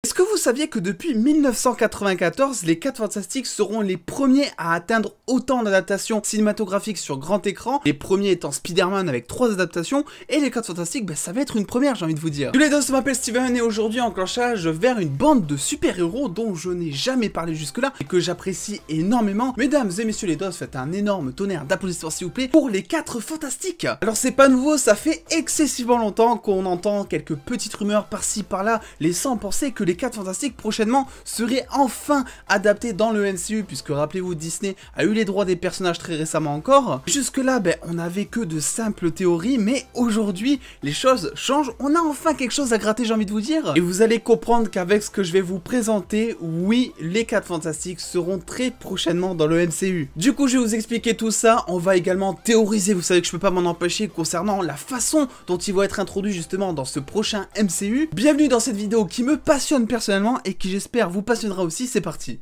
Est-ce que vous saviez que depuis 1994, les 4 Fantastiques seront les premiers à atteindre autant d'adaptations cinématographiques sur grand écran, les premiers étant Spider-Man avec 3 adaptations, et les 4 Fantastiques, ça va être une première, j'ai envie de vous dire. Tous les deux, je m'appelle Steven et aujourd'hui enclenchage vers une bande de super-héros dont je n'ai jamais parlé jusque-là et que j'apprécie énormément. Mesdames et messieurs les dos, faites un énorme tonnerre d'applaudissements s'il vous plaît pour les 4 Fantastiques. Alors c'est pas nouveau, ça fait excessivement longtemps qu'on entend quelques petites rumeurs par-ci par-là, laissant penser que les 4 Fantastiques prochainement seraient enfin adaptés dans le MCU, puisque rappelez-vous, Disney a eu les droits des personnages très récemment encore. Jusque là, on n'avait que de simples théories, mais aujourd'hui, les choses changent, on a enfin quelque chose à gratter, j'ai envie de vous dire. Et vous allez comprendre qu'avec ce que je vais vous présenter, oui, les 4 Fantastiques seront très prochainement dans le MCU. Du coup, je vais vous expliquer tout ça, on va également théoriser, vous savez que je peux pas m'en empêcher, concernant la façon dont ils vont être introduits justement dans ce prochain MCU. Bienvenue dans cette vidéo qui me passionne personnellement et qui j'espère vous passionnera aussi, c'est parti.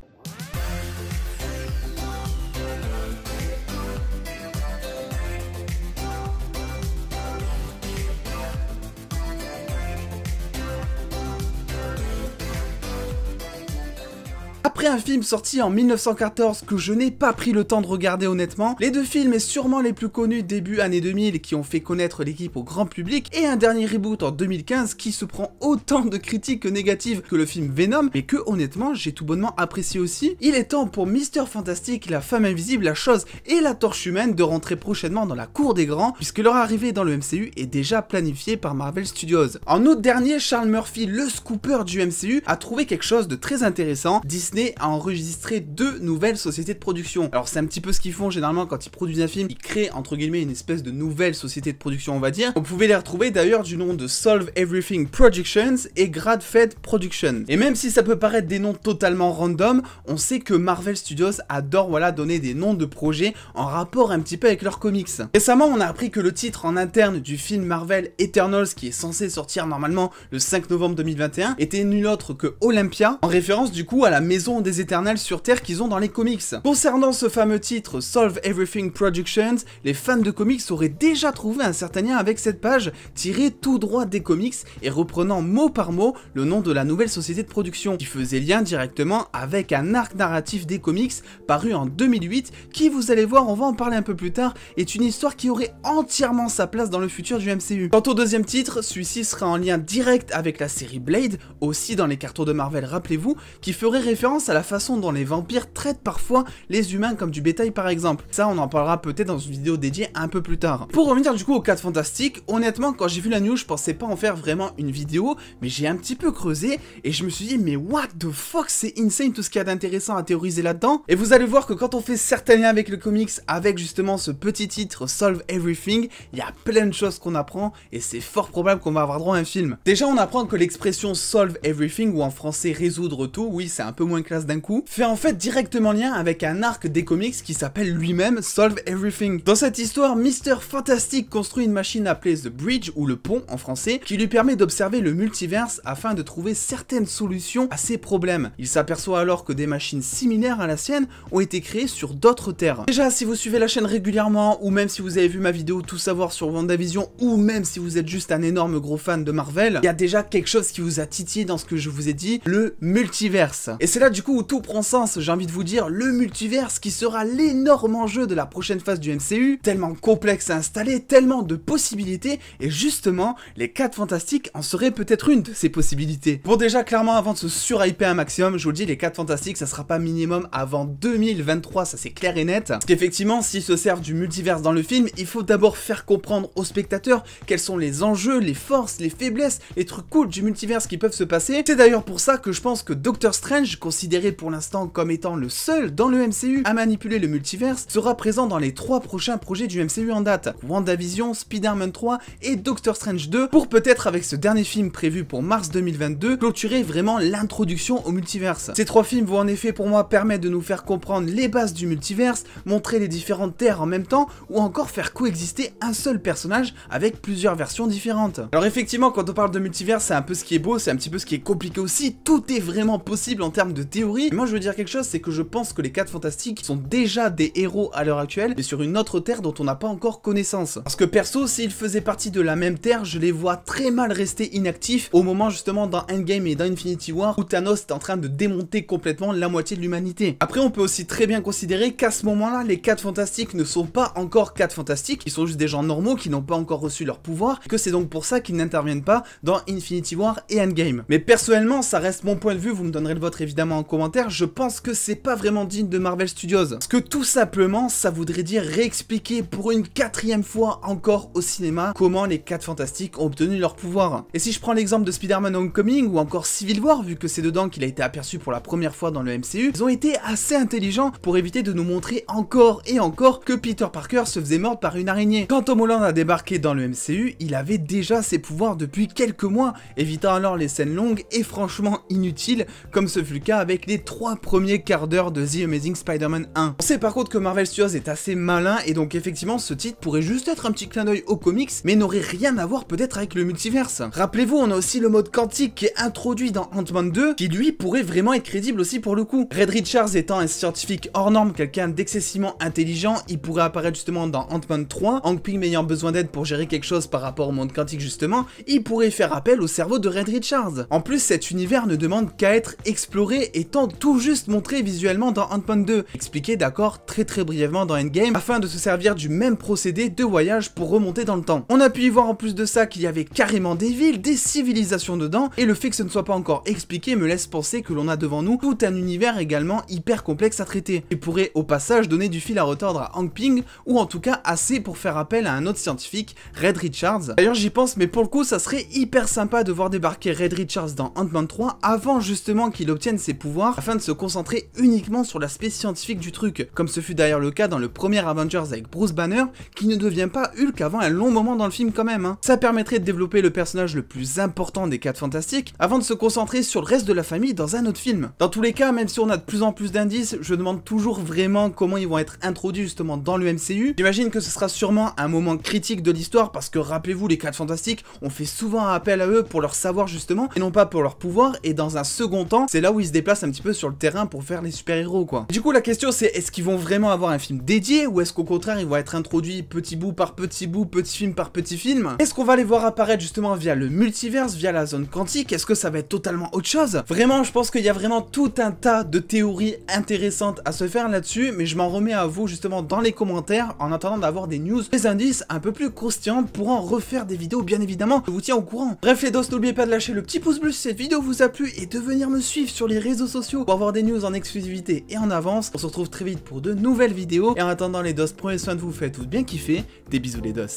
Après un film sorti en 1914 que je n'ai pas pris le temps de regarder honnêtement, les 2 films et sûrement les plus connus début années 2000 qui ont fait connaître l'équipe au grand public, et un dernier reboot en 2015 qui se prend autant de critiques négatives que le film Venom, mais que honnêtement j'ai tout bonnement apprécié aussi. Il est temps pour Mr. Fantastic, la femme invisible, la chose et la torche humaine de rentrer prochainement dans la cour des grands, puisque leur arrivée dans le MCU est déjà planifiée par Marvel Studios. En août dernier, Charles Murphy, le scooper du MCU, a trouvé quelque chose de très intéressant. Disney a enregistré 2 nouvelles sociétés de production. Alors c'est un petit peu ce qu'ils font généralement quand ils produisent un film, ils créent entre guillemets une espèce de nouvelle société de production on va dire. Vous pouvez les retrouver d'ailleurs du nom de Solve Everything Productions et Gradfed Productions. Et même si ça peut paraître des noms totalement random, on sait que Marvel Studios adore donner des noms de projets en rapport un petit peu avec leurs comics. Récemment on a appris que le titre en interne du film Marvel Eternals qui est censé sortir normalement le 5 novembre 2021 était nul autre que Olympia, en référence du coup à la maison des Éternels sur Terre qu'ils ont dans les comics. Concernant ce fameux titre Solve Everything Productions, les fans de comics auraient déjà trouvé un certain lien avec cette page tirée tout droit des comics et reprenant mot par mot le nom de la nouvelle société de production qui faisait lien directement avec un arc narratif des comics paru en 2008 qui, vous allez voir, on va en parler un peu plus tard, est une histoire qui aurait entièrement sa place dans le futur du MCU. Quant au deuxième titre, celui-ci sera en lien direct avec la série Blade, aussi dans les cartons de Marvel rappelez-vous, qui ferait référence à la façon dont les vampires traitent parfois les humains comme du bétail par exemple. Ça on en parlera peut-être dans une vidéo dédiée un peu plus tard. Pour revenir du coup aux 4 Fantastiques, honnêtement quand j'ai vu la news je pensais pas en faire vraiment une vidéo, mais j'ai un petit peu creusé et je me suis dit mais what the fuck, c'est insane tout ce qu'il y a d'intéressant à théoriser là-dedans. Et vous allez voir que quand on fait certains liens avec le comics, avec justement ce petit titre Solve Everything, il y a plein de choses qu'on apprend et c'est fort probable qu'on va avoir droit à un film. Déjà on apprend que l'expression Solve Everything, ou en français résoudre tout, oui c'est un peu moins classe d'un coup, fait en fait directement lien avec un arc des comics qui s'appelle lui-même Solve Everything. Dans cette histoire, Mr. Fantastic construit une machine appelée The Bridge, ou le pont en français, qui lui permet d'observer le multiverse afin de trouver certaines solutions à ses problèmes. Il s'aperçoit alors que des machines similaires à la sienne ont été créées sur d'autres terres. Déjà, si vous suivez la chaîne régulièrement, ou même si vous avez vu ma vidéo Tout savoir sur WandaVision, ou même si vous êtes juste un énorme gros fan de Marvel, il y a déjà quelque chose qui vous a titillé dans ce que je vous ai dit, le multiverse. Et c'est là du coup où tout prend sens, j'ai envie de vous dire, le multiverse qui sera l'énorme enjeu de la prochaine phase du MCU, tellement complexe à installer, tellement de possibilités, et justement, les 4 Fantastiques en seraient peut-être une de ces possibilités. Bon déjà, clairement, avant de se surhyper un maximum, je vous le dis, les 4 Fantastiques, ça sera pas minimum avant 2023, ça c'est clair et net, parce qu'effectivement, s'ils se servent du multiverse dans le film, il faut d'abord faire comprendre aux spectateurs quels sont les enjeux, les forces, les faiblesses, les trucs cool du multiverse qui peuvent se passer. C'est d'ailleurs pour ça que je pense que Doctor Strange, considéré pour l'instant comme étant le seul dans le MCU à manipuler le multiverse, sera présent dans les 3 prochains projets du MCU en date, WandaVision, Spider-Man 3 et Doctor Strange 2, pour peut-être avec ce dernier film prévu pour mars 2022, clôturer vraiment l'introduction au multiverse. Ces 3 films vont en effet pour moi permettre de nous faire comprendre les bases du multiverse, montrer les différentes terres en même temps, ou encore faire coexister un seul personnage avec plusieurs versions différentes. Alors effectivement, quand on parle de multiverse, c'est un peu ce qui est beau, c'est un petit peu ce qui est compliqué aussi, tout est vraiment possible en termes de théories. Moi je veux dire quelque chose, c'est que je pense que les 4 Fantastiques sont déjà des héros à l'heure actuelle, mais sur une autre terre dont on n'a pas encore connaissance. Parce que perso, s'ils faisaient partie de la même terre, je les vois très mal rester inactifs au moment justement dans Endgame et dans Infinity War où Thanos est en train de démonter complètement la moitié de l'humanité. Après on peut aussi très bien considérer qu'à ce moment-là, les 4 Fantastiques ne sont pas encore 4 Fantastiques, ils sont juste des gens normaux qui n'ont pas encore reçu leur pouvoir, que c'est donc pour ça qu'ils n'interviennent pas dans Infinity War et Endgame. Mais personnellement, ça reste mon point de vue, vous me donnerez le vôtre évidemment en commentaire, je pense que c'est pas vraiment digne de Marvel Studios. Parce que tout simplement, ça voudrait dire réexpliquer pour une 4e fois encore au cinéma comment les 4 Fantastiques ont obtenu leur pouvoir. Et si je prends l'exemple de Spider-Man Homecoming ou encore Civil War, vu que c'est dedans qu'il a été aperçu pour la première fois dans le MCU, ils ont été assez intelligents pour éviter de nous montrer encore et encore que Peter Parker se faisait mordre par une araignée. Quand Tom Holland a débarqué dans le MCU, il avait déjà ses pouvoirs depuis quelques mois, évitant alors les scènes longues et franchement inutiles, comme ce fut le cas avec les 3 premiers quarts d'heure de The Amazing Spider-Man 1. On sait par contre que Marvel Studios est assez malin et donc effectivement ce titre pourrait juste être un petit clin d'œil aux comics, mais n'aurait rien à voir peut-être avec le multiverse. Rappelez-vous, on a aussi le mode quantique qui est introduit dans Ant-Man 2, qui lui pourrait vraiment être crédible aussi pour le coup. Reed Richards étant un scientifique hors norme, quelqu'un d'excessivement intelligent, il pourrait apparaître justement dans Ant-Man 3, Hank Pym ayant besoin d'aide pour gérer quelque chose par rapport au monde quantique justement, il pourrait faire appel au cerveau de Reed Richards. En plus, cet univers ne demande qu'à être exploré étant tout juste montré visuellement dans Ant-Man 2, expliqué d'accord très brièvement dans Endgame, afin de se servir du même procédé de voyage pour remonter dans le temps. On a pu y voir en plus de ça qu'il y avait carrément des villes, des civilisations dedans, et le fait que ce ne soit pas encore expliqué me laisse penser que l'on a devant nous tout un univers également hyper complexe à traiter, et pourrait au passage donner du fil à retordre à Hank Pym, ou en tout cas assez pour faire appel à un autre scientifique, Reed Richards. D'ailleurs j'y pense, mais pour le coup ça serait hyper sympa de voir débarquer Reed Richards dans Ant-Man 3 avant justement qu'il obtienne ses pouvoirs, afin de se concentrer uniquement sur l'aspect scientifique du truc, comme ce fut d'ailleurs le cas dans le premier Avengers avec Bruce Banner, qui ne devient pas Hulk avant un long moment dans le film quand même, hein. Ça permettrait de développer le personnage le plus important des 4 Fantastiques, avant de se concentrer sur le reste de la famille dans un autre film. Dans tous les cas, même si on a de plus en plus d'indices, je demande toujours vraiment comment ils vont être introduits justement dans le MCU. J'imagine que ce sera sûrement un moment critique de l'histoire, parce que rappelez-vous, les 4 Fantastiques, on fait souvent appel à eux pour leur savoir justement, et non pas pour leur pouvoir, et dans un second temps, c'est là où ils se déplacent un petit peu sur le terrain pour faire les super-héros quoi. Du coup la question c'est, est-ce qu'ils vont vraiment avoir un film dédié, ou est-ce qu'au contraire ils vont être introduits petit bout par petit bout, petit film par petit film? Est-ce qu'on va les voir apparaître justement via le multiverse, via la zone quantique? Est-ce que ça va être totalement autre chose? Vraiment, je pense qu'il y a vraiment tout un tas de théories intéressantes à se faire là-dessus, mais je m'en remets à vous justement dans les commentaires en attendant d'avoir des news, des indices un peu plus croustillantes pour en refaire des vidéos bien évidemment, je vous tiens au courant. Bref les dos, n'oubliez pas de lâcher le petit pouce bleu si cette vidéo vous a plu et de venir me suivre sur les réseaux sociaux pour avoir des news en exclusivité et en avance. On se retrouve très vite pour de nouvelles vidéos et en attendant les dos, prenez soin de vous, faites-vous bien kiffer, des bisous les dos.